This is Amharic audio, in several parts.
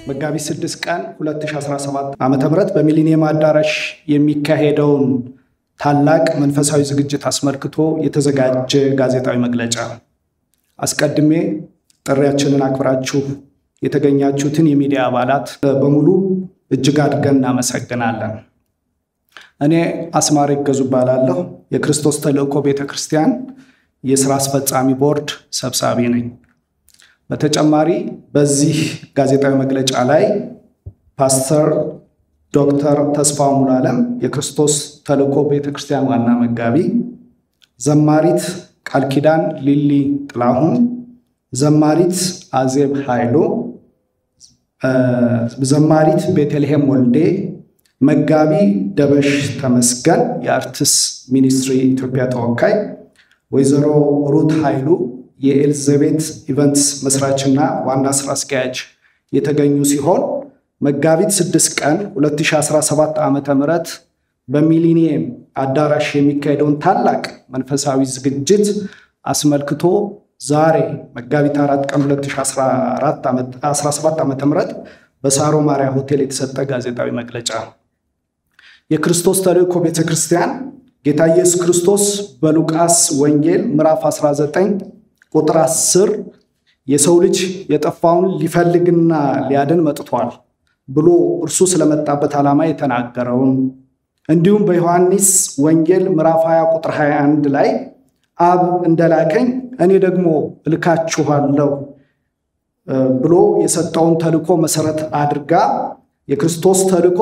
መጋቢት 6 ቀን 2017 ዓመተ ምህረት በሚሊኒየም አዳራሽ የሚካሄደውን ታላቅ መንፈሳዊ ዝግጅት አስመልክቶ የተዘጋጀ ጋዜጣዊ መግለጫ። አስቀድሜ ጥሪያችንን አክብራችሁ የተገኛችሁትን የሚዲያ አባላት በሙሉ እጅግ አድርገን እናመሰግናለን። እኔ አስማረ ይገዙ እባላለሁ። የክርስቶስ ተልእኮ ቤተክርስቲያን የሥራ አስፈጻሚ ቦርድ ሰብሳቢ ነኝ። በተጨማሪ በዚህ ጋዜጣዊ መግለጫ ላይ ፓስተር ዶክተር ተስፋው ሙሉዓለም የክርስቶስ ተልእኮ ቤተክርስቲያን ዋና መጋቢ፣ ዘማሪት ቃል ኪዳን ሊሊ ጥላሁን፣ ዘማሪት አዜብ ኃይሉ፣ ዘማሪት ቤተልሔም ወልዴ፣ መጋቢ ደበሽ ተመስገን የአርትስ ሚኒስትሪ ኢትዮጵያ ተወካይ፣ ወይዘሮ ሩት ኃይሉ የኤልዛቤት ኢቨንትስ መስራችና ዋና ስራ አስኪያጅ የተገኙ ሲሆን መጋቢት 6 ቀን 2017 ዓመተ ምህረት በሚሊኒየም አዳራሽ የሚካሄደውን ታላቅ መንፈሳዊ ዝግጅት አስመልክቶ ዛሬ መጋቢት 4 ቀን 2017 ዓመተ ምህረት በሳሮ ማርያ ሆቴል የተሰጠ ጋዜጣዊ መግለጫ። የክርስቶስ ተልእኮ ቤተክርስቲያን ጌታ ኢየሱስ ክርስቶስ በሉቃስ ወንጌል ምዕራፍ 19 ቁጥር 10 የሰው ልጅ የጠፋውን ሊፈልግና ሊያድን መጥቷል ብሎ እርሱ ስለመጣበት ዓላማ የተናገረውን፣ እንዲሁም በዮሐንስ ወንጌል ምዕራፍ 20 ቁጥር 21 ላይ አብ እንደላከኝ እኔ ደግሞ እልካችኋለሁ ብሎ የሰጠውን ተልእኮ መሰረት አድርጋ የክርስቶስ ተልእኮ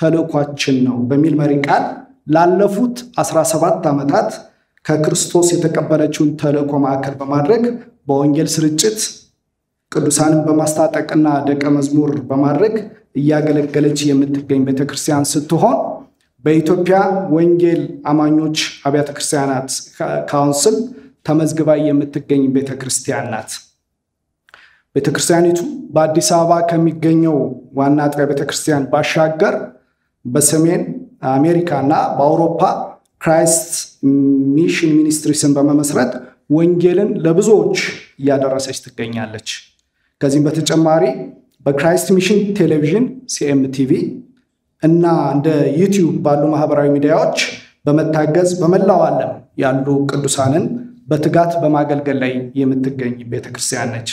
ተልእኳችን ነው በሚል መሪ ቃል ላለፉት 17 ዓመታት ከክርስቶስ የተቀበለችውን ተልእኮ ማዕከል በማድረግ በወንጌል ስርጭት ቅዱሳንን በማስታጠቅና ደቀ መዝሙር በማድረግ እያገለገለች የምትገኝ ቤተክርስቲያን ስትሆን በኢትዮጵያ ወንጌል አማኞች አብያተ ክርስቲያናት ካውንስል ተመዝግባ የምትገኝ ቤተክርስቲያን ናት። ቤተክርስቲያኒቱ በአዲስ አበባ ከሚገኘው ዋና አጥቢያ ቤተክርስቲያን ባሻገር በሰሜን አሜሪካና በአውሮፓ ክራይስት ሚሽን ሚኒስትሪስን በመመስረት ወንጌልን ለብዙዎች እያደረሰች ትገኛለች። ከዚህም በተጨማሪ በክራይስት ሚሽን ቴሌቪዥን ሲኤምቲቪ እና እንደ ዩቲዩብ ባሉ ማህበራዊ ሚዲያዎች በመታገዝ በመላው ዓለም ያሉ ቅዱሳንን በትጋት በማገልገል ላይ የምትገኝ ቤተክርስቲያን ነች።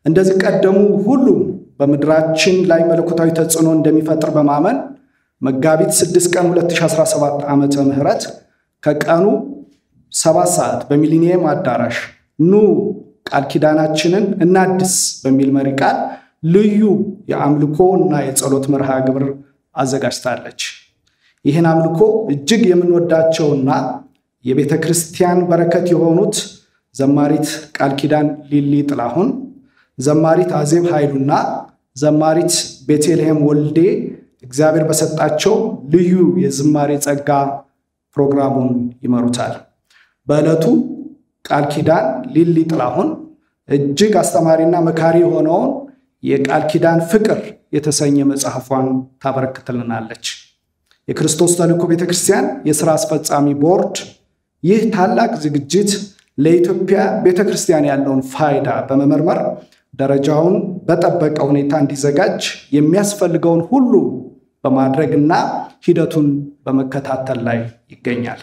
እንደዚህ ቀደሙ ሁሉ በምድራችን ላይ መለኮታዊ ተጽዕኖ እንደሚፈጥር በማመን መጋቢት 6 ቀን 2017 ዓመተ ምህረት ከቀኑ 7 ሰዓት በሚሊኒየም አዳራሽ ኑ ቃል ኪዳናችንን እናድስ በሚል መሪ ቃል ልዩ የአምልኮና የጸሎት መርሃ ግብር አዘጋጅታለች። ይህን አምልኮ እጅግ የምንወዳቸውና የቤተክርስቲያን በረከት የሆኑት ዘማሪት ቃል ኪዳን ሊሊ ጥላሁን፣ ዘማሪት አዜብ ኃይሉና ዘማሪት ቤተልሔም ወልዴ እግዚአብሔር በሰጣቸው ልዩ የዝማሬ ጸጋ ፕሮግራሙን ይመሩታል። በዕለቱ ቃል ኪዳን ሊሊ ጥላሁን እጅግ አስተማሪና መካሪ የሆነውን የቃል ኪዳን ፍቅር የተሰኘ መጽሐፏን ታበረክትልናለች። የክርስቶስ ተልእኮ ቤተክርስቲያን የሥራ አስፈጻሚ ቦርድ ይህ ታላቅ ዝግጅት ለኢትዮጵያ ቤተክርስቲያን ያለውን ፋይዳ በመመርመር ደረጃውን በጠበቀ ሁኔታ እንዲዘጋጅ የሚያስፈልገውን ሁሉ በማድረግና ሂደቱን በመከታተል ላይ ይገኛል።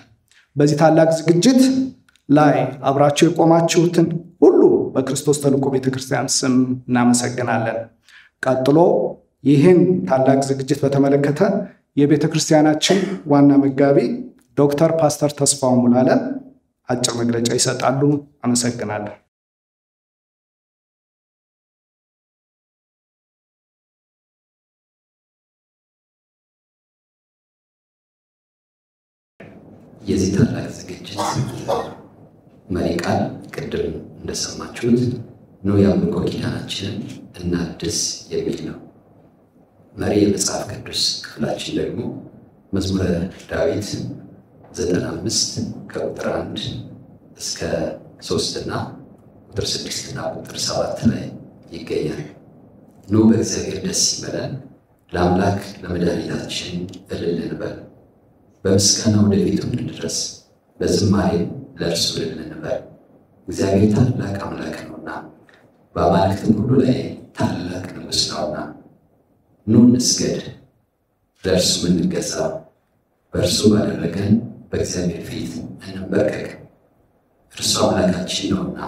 በዚህ ታላቅ ዝግጅት ላይ አብራችሁ የቆማችሁትን ሁሉ በክርስቶስ ተልእኮ ቤተክርስቲያን ስም እናመሰግናለን። ቀጥሎ ይህን ታላቅ ዝግጅት በተመለከተ የቤተክርስቲያናችን ዋና መጋቢ ዶክተር ፓስተር ተስፋው ሙሉዓለም አጭር መግለጫ ይሰጣሉ። አመሰግናለሁ። የዚህ ታላቅ ዝግጅት መሪ ቃል ቅድም እንደሰማችሁት ነው የአምልኮ ኪዳናችንን እናድስ የሚል ነው። መሪ የመጽሐፍ ቅዱስ ክፍላችን ደግሞ መዝሙረ ዳዊት 95 ከቁጥር 1 እስከ 3 እና ቁጥር 6 እና ቁጥር 7 ላይ ይገኛል። ኑ በእግዚአብሔር ደስ ይበለን፣ ለአምላክ ለመድኃኒታችን እልል እንበል፣ በምስጋና ወደ ፊቱ እንድረስ፣ በዝማሬ ለእርሱ እልል እንበል። እግዚአብሔር ታላቅ አምላክ ነውና በአማልክትም ሁሉ ላይ ታላቅ ንጉሥ ነውና ኑ እንስገድ፣ ለእርሱ እንገዛ፣ በእርሱ ባደረገን በእግዚአብሔር ፊት እንበርከክ። እርሱ አምላካችን ነውና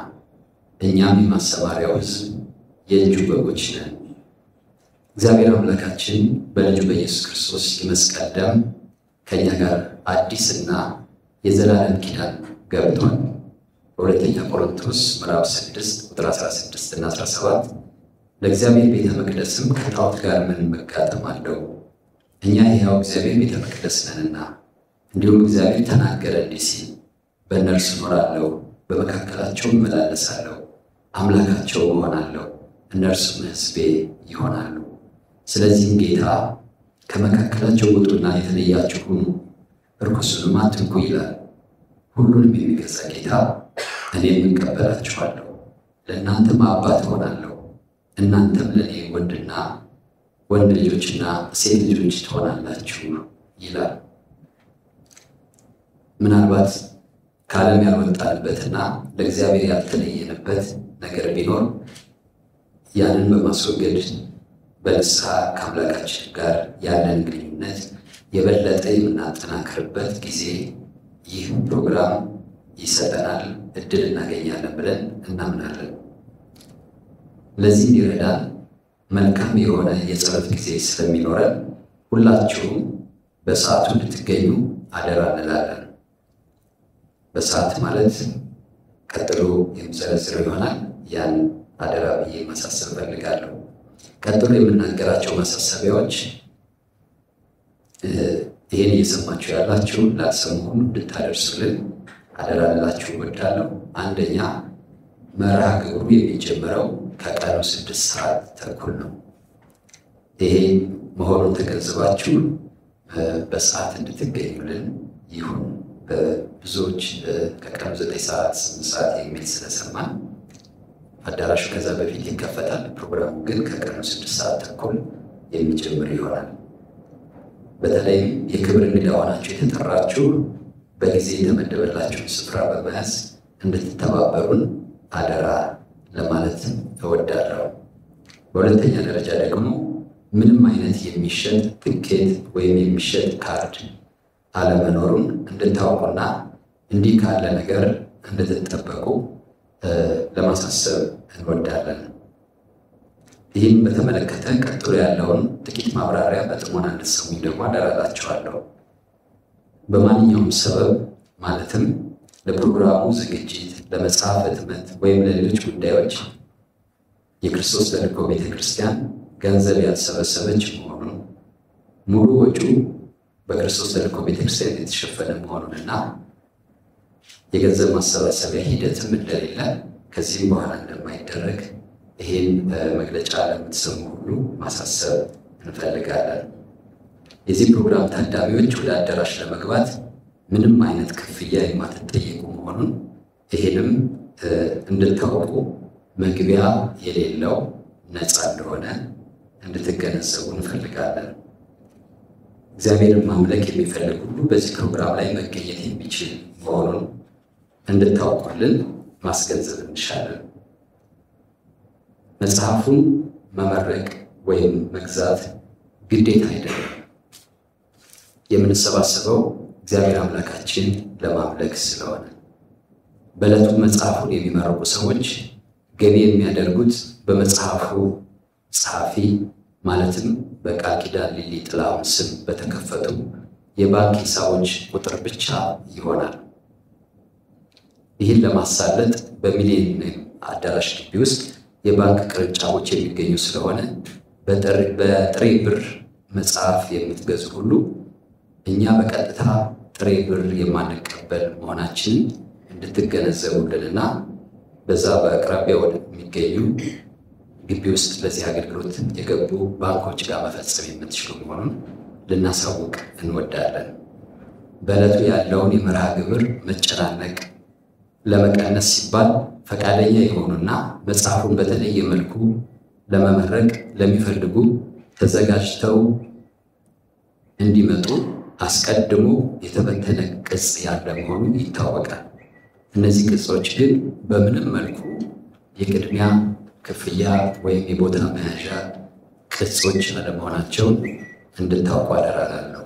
እኛም የማሰማሪያው ሕዝብ የእጁ በጎች ነን። እግዚአብሔር አምላካችን በልጁ በኢየሱስ ክርስቶስ የመስቀል ደም ከእኛ ጋር አዲስና የዘላለም ኪዳን ገብቷል። በሁለተኛ ቆሮንቶስ ምዕራፍ 6 ቁጥር 16 እና 17 ለእግዚአብሔር ቤተ መቅደስም ከጣዖት ጋር ምን መጋጠም አለው? እኛ የሕያው እግዚአብሔር ቤተ መቅደስ ነንና። እንዲሁም እግዚአብሔር ተናገረ እንዲህ ሲል በእነርሱ እኖራለሁ፣ በመካከላቸው እመላለሳለሁ፣ አምላካቸው እሆናለሁ፣ እነርሱም ሕዝቤ ይሆናሉ። ስለዚህም ጌታ ከመካከላቸው ውጡና የተለያችሁ ሁኑ፣ ርኩሱንም አትንኩ ይላል። ሁሉንም የሚገዛ ጌታ እኔም እቀበላችኋለሁ፣ ለእናንተም አባት እሆናለሁ፣ እናንተም ለእኔ ወንድ ልጆችና ሴት ልጆች ትሆናላችሁ ይላል። ምናልባት ከዓለም ያልወጣንበትና ለእግዚአብሔር ያልተለየንበት ነገር ቢኖር ያንን በማስወገድ በንስሐ ከአምላካችን ጋር ያለን ግንኙነት የበለጠ የምናጠናክርበት ጊዜ ይህ ፕሮግራም ይሰጠናል፣ እድል እናገኛለን ብለን እናምናለን። ለዚህ እንዲረዳን መልካም የሆነ የጸሎት ጊዜ ስለሚኖረን ሁላችሁም በሰዓቱ እንድትገኙ አደራ እንላለን። በሰዓት ማለት ቀጥሎ የምዘረዝረው ይሆናል። ያን አደራ ብዬ ማሳሰብ ፈልጋለሁ። ቀጥሎ የምናገራቸው ማሳሰቢያዎች ይሄን እየሰማችሁ ያላችሁ ላልሰሙ ሁሉ እንድታደርሱልን አደራ ልላችሁ እወዳለሁ። አንደኛ መርሃ ግብሩ የሚጀምረው ከቀኑ 6 ሰዓት ተኩል ነው። ይሄ መሆኑን ተገንዝባችሁ በሰዓት እንድትገኙልን ይሁን። ብዙዎች ከቀኑ 9 ሰዓት 8 ሰዓት የሚል ስለሰማን አዳራሹ ከዛ በፊት ይከፈታል። ፕሮግራሙ ግን ከቀኑ 6 ሰዓት ተኩል የሚጀምር ይሆናል። በተለይም የክብር እንግዳ ሆናችሁ የተጠራችሁ በጊዜ የተመደበላችሁን ስፍራ በመያዝ እንድትተባበሩን አደራ ለማለት እወዳለሁ። በሁለተኛ ደረጃ ደግሞ ምንም አይነት የሚሸጥ ትኬት ወይም የሚሸጥ ካርድ አለመኖሩን እንድታውቁና እንዲህ ካለ ነገር እንድትጠበቁ ለማሳሰብ እንወዳለን። ይህም በተመለከተ ቀጥሎ ያለውን ጥቂት ማብራሪያ በጥሞና እንድትሰሙኝ ደግሞ አደራ እላችኋለሁ። በማንኛውም ሰበብ ማለትም ለፕሮግራሙ ዝግጅት፣ ለመጽሐፍ ህትመት ወይም ለሌሎች ጉዳዮች የክርስቶስ ተልእኮ ቤተክርስቲያን ገንዘብ ያልሰበሰበች መሆኑን ሙሉ ወጪው በክርስቶስ ተልእኮ ቤተክርስቲያን የተሸፈነ መሆኑንና የገንዘብ ማሰባሰቢያ ሂደትም እንደሌለ ከዚህም በኋላ እንደማይደረግ ይሄን መግለጫ ለምትሰሙ ሁሉ ማሳሰብ እንፈልጋለን። የዚህ ፕሮግራም ታዳሚዎች ወደ አዳራሽ ለመግባት ምንም አይነት ክፍያ የማትጠየቁ መሆኑን ይሄንም እንድታውቁ መግቢያ የሌለው ነፃ እንደሆነ እንድትገነዘቡ እንፈልጋለን። እግዚአብሔርን ማምለክ የሚፈልግ ሁሉ በዚህ ፕሮግራም ላይ መገኘት የሚችል መሆኑን እንድታውቁልን ማስገንዘብ እንሻለን። መጽሐፉን መመረቅ ወይም መግዛት ግዴታ አይደለም። የምንሰባሰበው እግዚአብሔር አምላካችን ለማምለክ ስለሆነ በዕለቱ መጽሐፉን የሚመረቁ ሰዎች ገቢ የሚያደርጉት በመጽሐፉ ጸሐፊ ማለትም በቃል ኪዳን ሊሊ ጥላሁን ስም በተከፈቱ የባንክ ሂሳቦች ቁጥር ብቻ ይሆናል። ይህን ለማሳለጥ በሚሊኒየም አዳራሽ ግቢ ውስጥ የባንክ ቅርንጫፎች የሚገኙ ስለሆነ በጥሬ ብር መጽሐፍ የምትገዙ ሁሉ እኛ በቀጥታ ጥሬ ብር የማንቀበል መሆናችንን እንድትገነዘቡልንና በዛ በአቅራቢያ ወደሚገኙ ግቢ ውስጥ ለዚህ አገልግሎት የገቡ ባንኮች ጋር መፈጸም የምትችሉ መሆኑን ልናሳውቅ እንወዳለን። በዕለቱ ያለውን የመርሃ ግብር መጨናነቅ ለመቀነስ ሲባል ፈቃደኛ የሆኑና መጽሐፉን በተለየ መልኩ ለመመረቅ ለሚፈልጉ ተዘጋጅተው እንዲመጡ አስቀድሞ የተበተነ ቅጽ ያለ መሆኑ ይታወቃል። እነዚህ ቅጾች ግን በምንም መልኩ የቅድሚያ ክፍያ ወይም የቦታ መያዣ ቅጾች አለመሆናቸውን እንድታውቁ አደራ እላለሁ።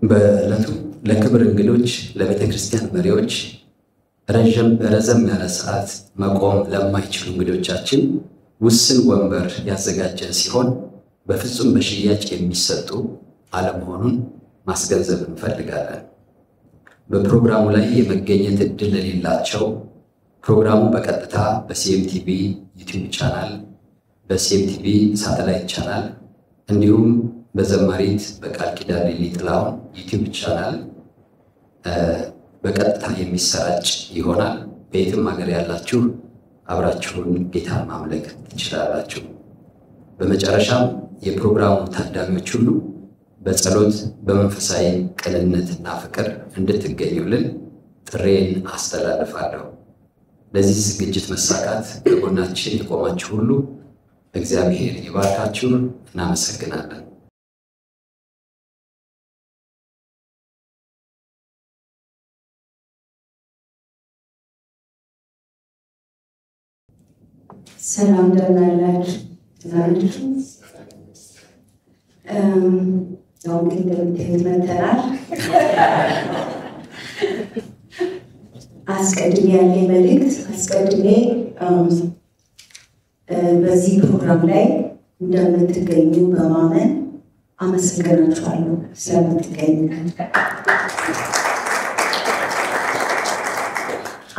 በዕለቱ ለክብር እንግዶች፣ ለቤተ ክርስቲያን መሪዎች፣ ረዘም ያለ ሰዓት መቆም ለማይችሉ እንግዶቻችን ውስን ወንበር ያዘጋጀን ሲሆን በፍጹም በሽያጭ የሚሰጡ አለመሆኑን ማስገንዘብ እንፈልጋለን። በፕሮግራሙ ላይ የመገኘት ዕድል ለሌላቸው ፕሮግራሙ በቀጥታ በሲኤምቲቪ ዩቲዩብ ቻናል፣ በሲኤምቲቪ ሳተላይት ቻናል እንዲሁም በዘማሪት በቃል ኪዳን ሊሊ ጥላሁን ዩቲዩብ ቻናል በቀጥታ የሚሰራጭ ይሆናል። በየትም ሀገር ያላችሁ አብራችሁን ጌታን ማምለክ ትችላላችሁ። በመጨረሻም የፕሮግራሙ ታዳሚዎች ሁሉ በጸሎት በመንፈሳዊ ቅንነትና ፍቅር እንድትገኙልን ጥሬን አስተላልፋለሁ። ለዚህ ዝግጅት መሳካት ከጎናችን የቆማችሁ ሁሉ እግዚአብሔር ይባርካችሁ። እናመሰግናለን። ሰላም እንደናላችሁ ያው እንግዲህ እንደምታዩት መተናል። አስቀድሜ ያለኝ መልእክት በዚህ ፕሮግራም ላይ እንደምትገኙ በማመን አመሰግናችኋለሁ ስለምትገኙ።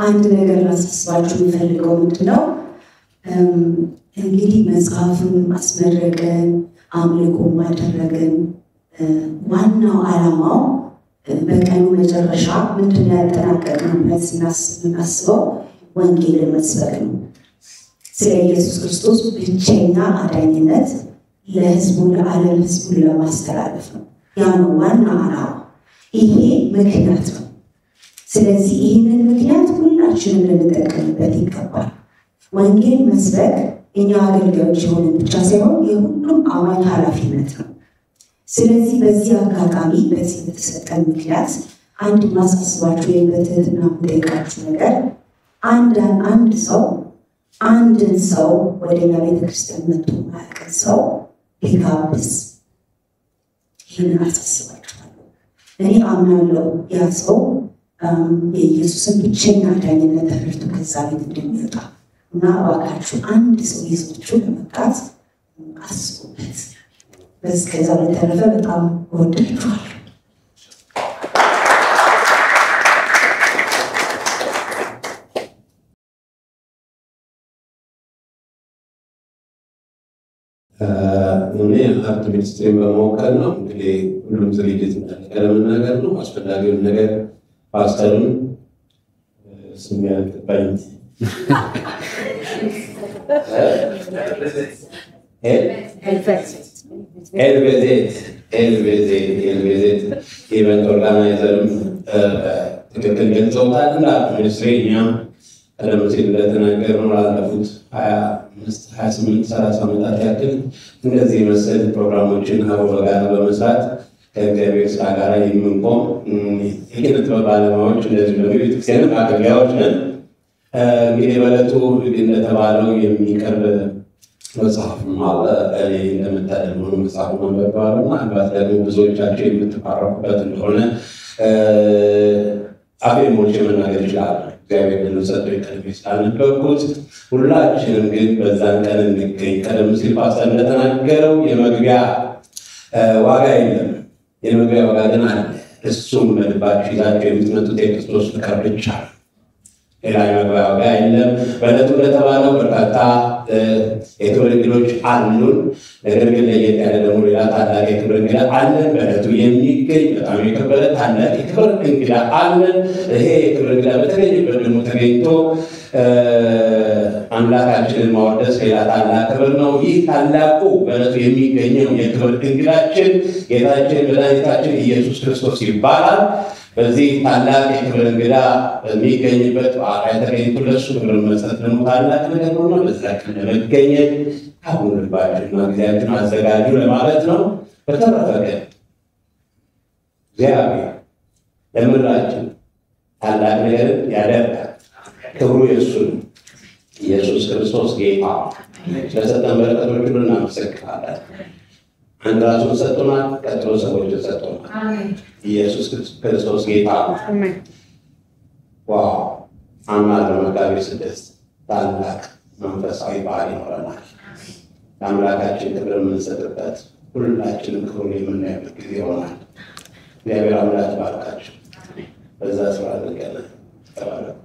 አንድ ነገር ላሳስባችሁ የምፈልገው ምንድነው፣ እንግዲህ መጽሐፍን አስመረቀን አምልኮ ማደረግን ዋናው ዓላማው በቀኑ መጨረሻ ምንድነው ያጠናቀቅንበት ስናስበው ወንጌልን መስበክ ነው። ስለ ኢየሱስ ክርስቶስ ብቸኛ አዳኝነት ለሕዝቡ ለዓለም ሕዝቡን ለማስተላለፍ ነው። ያ ነው ዋና ዓላማ። ይሄ ምክንያት ነው። ስለዚህ ይህንን ምክንያት ሁላችንም ልንጠቀምበት ይገባል። ወንጌል መስበክ እኛ አገልጋዮች የሆንን ብቻ ሳይሆን የሁሉም አማኝ ኃላፊነት ነው። ስለዚህ በዚህ አጋጣሚ በዚህ በተሰጠን ምክንያት አንድ ማሳስባችሁ የበትህትና የምጠይቃችሁ ነገር አንድን ሰው ወደኛ ቤተክርስቲያን መጥቶ ማያውቅን ሰው ቢጋብዝ ይህንን አሳስባችኋለሁ። እኔ አምናለሁ ያ ሰው የኢየሱስን ብቸኛ አዳኝነት ተረድቶ ከዛ ቤት እንደሚወጣ እና እባካችሁ አንድ ሰው ይዛችሁ ለመምጣት አስቡበት። በስከዛ በተረፈ በጣም እወዳችኋለሁ። እኔ አርት ሚኒስትሪ በመወከል ነው እንግዲህ ሁሉም ዝግጅት ለመናገር ነው። አስፈላጊውን ነገር ፓስተሩን ስም ያልገባኝ ኤልቤዜት ኢቨንት ኦርጋናይዘርም ትክክል ገልጸውታል። እንደ አርት ሚኒስትሪ እኛም ቀደም ሲል እንደተናገርነው ላለፉት 28-30 ዓመታት ያክል እንደዚህ መሰል ፕሮግራሞችን አብሮ በጋራ በመስራት ከእግዚአብሔር ስራ ጋር የምንቆም የኪነ ጥበብ ባለሙያዎች እንደዚህ ደግሞ ቤተክርስቲያን አገልጋዮች ነን። እንግዲህ በዕለቱ እንደተባለው የሚቀርብ መጽሐፍም አለ። እኔ እንደምታደል ሆኖ መጽሐፍ ማንበባለ ምናልባት ደግሞ ብዙዎቻቸው የምትባረኩበት እንደሆነ አፌን ሞልቼ መናገር ይችላል። እግዚአብሔር ለሰጠኝ ቀልብ ስላነበብኩት ሁላችንም ግን በዛን ቀን እንገኝ። ቀደም ሲል ፓስተር እንደተናገረው የመግቢያ ዋጋ የለም፣ የመግቢያ ዋጋ ግን አለ። እሱም በልባችሁ ይዛችሁ የምትመጡት የክርስቶስ ፍቅር ብቻ ነው። ሌላ የመግቢያ ዋጋ የለም። በዕለቱ እንደተባለው በርካታ የክብር እንግዶች አሉን። ነገር ግን ለየት ያለ ደግሞ ሌላ ታላቅ የክብር እንግዳ አለን። በዕለቱ የሚገኝ በጣም የከበረ ታላቅ የክብር እንግዳ አለን። ይሄ የክብር እንግዳ በተገኘበት ደግሞ ተገኝቶ አምላካችንን ማወደስ ሌላ ታላቅ ክብር ነው። ይህ ታላቁ በዕለቱ የሚገኘው የክብር እንግዳችን ጌታችን መድኃኒታችን ኢየሱስ ክርስቶስ ይባላል። በዚህ ታላቅ የክብር እንግዳ በሚገኝበት በአካል ተገኝቶ ለእሱ ክብር መስጠት ደግሞ ታላቅ ነገር ነው። በዛ ቀን ለመገኘት አሁን ልባችሁና ጊዜያችሁን አዘጋጁ ለማለት ነው። በተረፈ ግን እግዚአብሔር ለምድራችን ታላቅ ነገር ያደርጋል። ክብሩ የእሱ ነው። ኢየሱስ ክርስቶስ ጌታ ስለሰጠን በረከቶች ሁሉ እናመሰግናለን። አንድ ራሱን ሰጥቶናል፣ ቀጥሎ ሰዎችን ሰጥቶናል። ኢየሱስ ክርስቶስ ጌታ ነው። ዋው! አምናለሁ መጋቢት 6 ታላቅ መንፈሳዊ በዓል ይኖረናል። ለአምላካችን ክብር የምንሰጥበት ሁላችንም ክብሩን የምናይበት ጊዜ ይሆናል። እግዚአብሔር አምላክ ባርካችሁ። በዛ ስራ እንገናኝ። ተባረኩ።